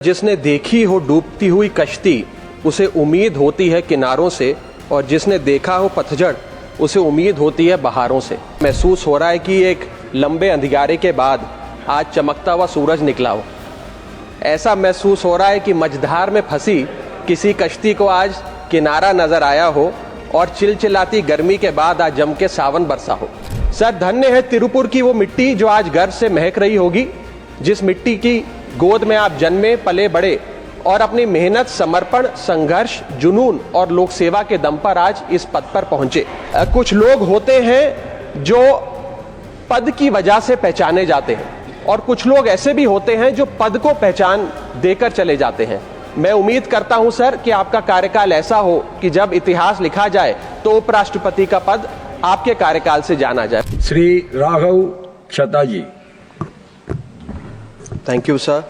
जिसने देखी हो डूबती हुई कश्ती उसे उम्मीद होती है किनारों से, और जिसने देखा हो पतझड़ उसे उम्मीद होती है बहारों से। महसूस हो रहा है कि एक लंबे अंधियारे के बाद आज चमकता हुआ सूरज निकला हो। ऐसा महसूस हो रहा है कि मझधार में फंसी किसी कश्ती को आज किनारा नजर आया हो, और चिलचिलाती गर्मी के बाद आज जम के सावन बरसा हो। सर, धन्य है तिरुपुर की वो मिट्टी जो आज गर्व से महक रही होगी, जिस मिट्टी की गोद में आप जन्मे पले बड़े और अपनी मेहनत, समर्पण, संघर्ष, जुनून और लोक सेवा के दम पर आज इस पद पर पहुंचे। कुछ लोग होते हैं जो पद की वजह से पहचाने जाते हैं, और कुछ लोग ऐसे भी होते हैं जो पद को पहचान देकर चले जाते हैं। मैं उम्मीद करता हूं सर कि आपका कार्यकाल ऐसा हो कि जब इतिहास लिखा जाए तो उपराष्ट्रपति का पद आपके कार्यकाल से जाना जाए। Shri Raghav Chhata ji. Thank you sir.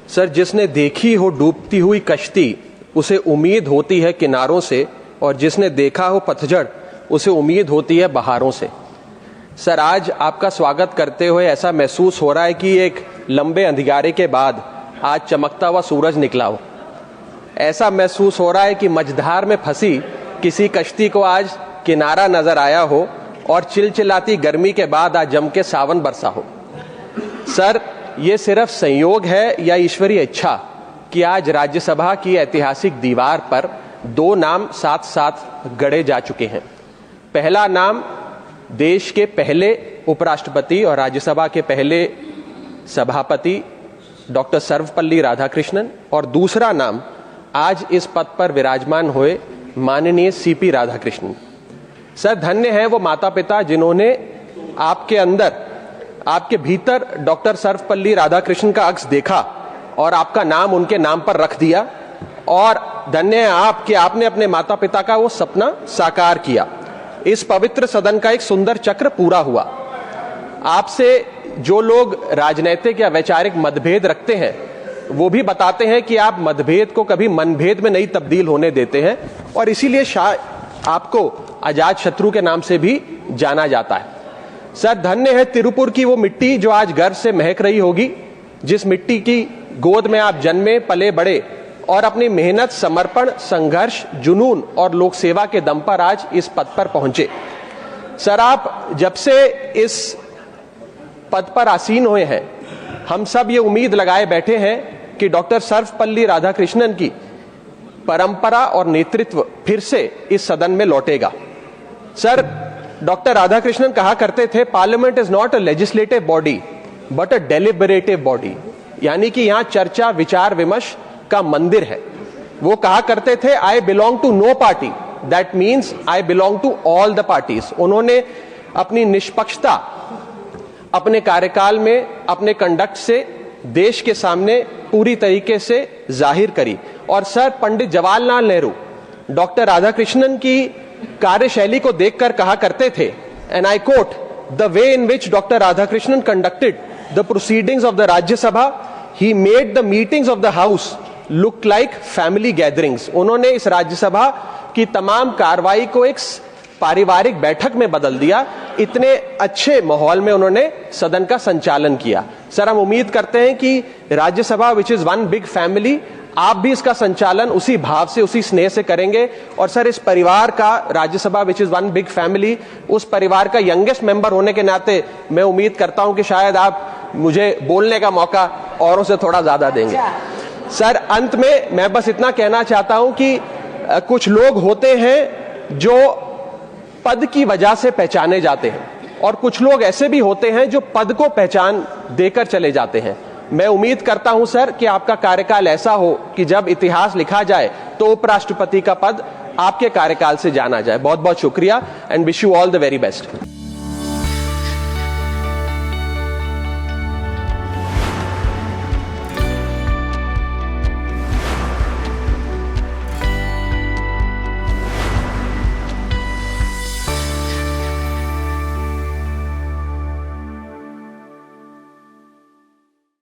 Sir, जिसने देखी हो डूबती हुई कश्ती उसे उम्मीद होती है किनारों से, और जिसने देखा हो पतझड़ उसे उम्मीद होती है बहारों से। सर, आज आपका स्वागत करते हुए ऐसा महसूस हो रहा है कि एक लंबे अंधियारे के बाद आज चमकता हुआ सूरज निकला हो। ऐसा महसूस हो रहा है कि मझधार में फंसी किसी कश्ती को आज किनारा नजर आया हो, और चिलचिलाती गर्मी के बाद आज जम के सावन बरसा हो। सर, ये सिर्फ संयोग है या ईश्वरीय इच्छा कि आज राज्यसभा की ऐतिहासिक दीवार पर दो नाम साथ साथ गढ़े जा चुके हैं। पहला नाम देश के पहले उपराष्ट्रपति और राज्यसभा के पहले सभापति डॉक्टर सर्वपल्ली राधाकृष्णन, और दूसरा नाम आज इस पद पर विराजमान हुए माननीय सीपी राधाकृष्णन। सर, धन्य है वो माता पिता जिन्होंने आपके अंदर, आपके भीतर डॉक्टर सर्वपल्ली राधाकृष्णन का अक्स देखा और आपका नाम उनके नाम पर रख दिया, और धन्य है आप कि आपने अपने माता पिता का वो सपना साकार किया। इस पवित्र सदन का एक सुंदर चक्र पूरा हुआ। आपसे जो लोग राजनीतिक या वैचारिक मतभेद रखते हैं वो भी बताते हैं कि आप मतभेद को कभी मनभेद में नहीं तब्दील होने देते हैं, और इसीलिए आपको अजात शत्रु के नाम से भी जाना जाता है। सर, धन्य है तिरुपुर की वो मिट्टी जो आज गर्व से महक रही होगी, जिस मिट्टी की गोद में आप जन्मे पले बड़े और अपनी मेहनत, समर्पण, संघर्ष, जुनून और लोक सेवा के दम पर आज इस पद पर पहुंचे। सर, आप जब से इस पद पर आसीन हुए हैं, हम सब ये उम्मीद लगाए बैठे हैं कि डॉक्टर सर्वपल्ली राधाकृष्णन की परंपरा और नेतृत्व फिर से इस सदन में लौटेगा। सर, डॉक्टर राधाकृष्णन कहा करते थे, parliament is not a legislative body but a deliberative body, यानी कि यहां चर्चा, विचार विमर्श का मंदिर है। वो कहा करते थे, I belong to no party, that means I belong to all the parties. उन्होंने अपनी निष्पक्षता अपने कार्यकाल में, अपने कंडक्ट से देश के सामने पूरी तरीके से जाहिर करी। और सर, पंडित जवाहरलाल नेहरू डॉक्टर राधाकृष्णन की कार्यशैली को देखकर कहा करते थे, and I quote, the way in which doctor Radhakrishnan conducted the proceedings of the Rajya Sabha, he made the meetings of the house look like family gatherings. उन्होंने इस राज्यसभा की तमाम कार्रवाई को एक पारिवारिक बैठक में बदल दिया। इतने अच्छे माहौल में उन्होंने सदन का संचालन किया। सर, हम उम्मीद करते हैं कि Rajya Sabha which is one big family, आप भी इसका संचालन उसी भाव से, उसी स्नेह से करेंगे। और सर, इस परिवार का, Rajya Sabha which is one big family, उस परिवार का यंगेस्ट मेंबर होने के नाते मैं उम्मीद करता हूं कि शायद आप मुझे बोलने का मौका औरों से थोड़ा ज्यादा देंगे। सर, अंत में मैं बस इतना कहना चाहता हूं कि कुछ लोग होते हैं जो पद की वजह से पहचाने जाते हैं, और कुछ लोग ऐसे भी होते हैं जो पद को पहचान देकर चले जाते हैं। मैं उम्मीद करता हूं सर कि आपका कार्यकाल ऐसा हो कि जब इतिहास लिखा जाए तो उपराष्ट्रपति का पद आपके कार्यकाल से जाना जाए। बहुत बहुत शुक्रिया, and wish you all the very best.